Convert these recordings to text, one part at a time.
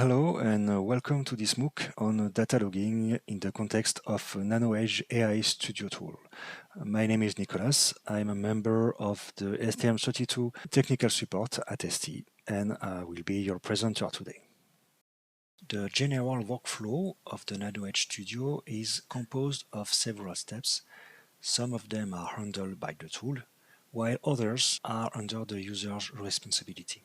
Hello and welcome to this MOOC on data logging in the context of NanoEdge AI Studio tool. My name is Nicolas. I'm a member of the STM32 technical support at ST, and I will be your presenter today. The general workflow of the NanoEdge Studio is composed of several steps. Some of them are handled by the tool, while others are under the user's responsibility.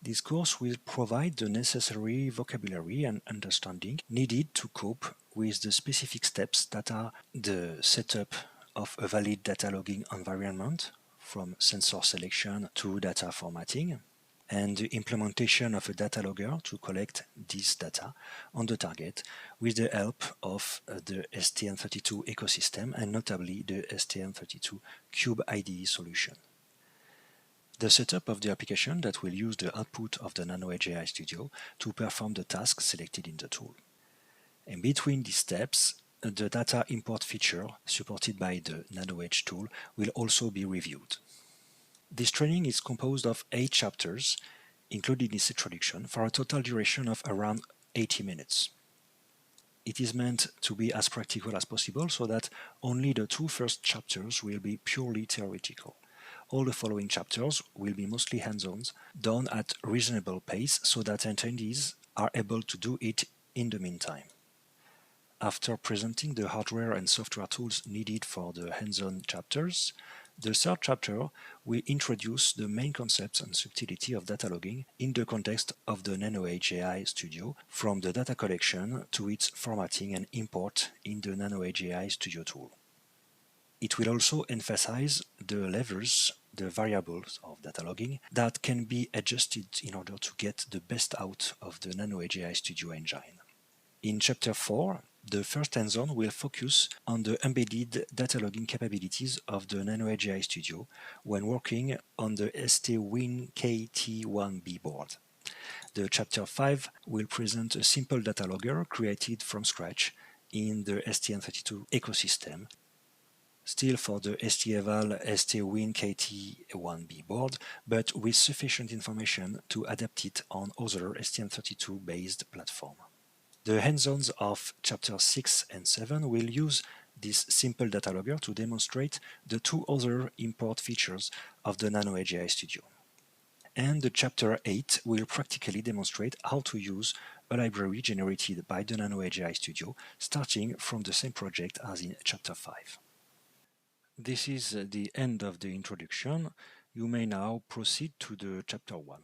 This course will provide the necessary vocabulary and understanding needed to cope with the specific steps that are the setup of a valid data logging environment, from sensor selection to data formatting, and the implementation of a data logger to collect this data on the target with the help of the STM32 ecosystem and notably the STM32 Cube IDE solution. The setup of the application that will use the output of the NanoEdge AI Studio to perform the task selected in the tool. And between these steps, the data import feature supported by the NanoEdge tool will also be reviewed. This training is composed of 8 chapters, including this introduction, for a total duration of around 80 minutes. It is meant to be as practical as possible so that only the 2 first chapters will be purely theoretical. All the following chapters will be mostly hands-on, done at reasonable pace so that attendees are able to do it in the meantime. After presenting the hardware and software tools needed for the hands-on chapters, the third chapter will introduce the main concepts and subtlety of data logging in the context of the NanoEdge AI Studio, from the data collection to its formatting and import in the NanoEdge AI Studio tool. It will also emphasize the levers, the variables of data logging that can be adjusted in order to get the best out of the NanoEdge AI Studio engine. In Chapter 4, the first hands-on will focus on the embedded data logging capabilities of the NanoEdge AI Studio when working on the STWIN-KT1B board. The Chapter 5 will present a simple data logger created from scratch in the STM32 ecosystem, still for the STEval STWIN-KT1B board, but with sufficient information to adapt it on other STM32-based platforms. The hands-ons of Chapter 6 and 7 will use this simple data logger to demonstrate the 2 other import features of the NanoEdge AI Studio. And the Chapter 8 will practically demonstrate how to use a library generated by the NanoEdge AI Studio, starting from the same project as in Chapter 5. This is the end of the introduction. You may now proceed to the Chapter 1.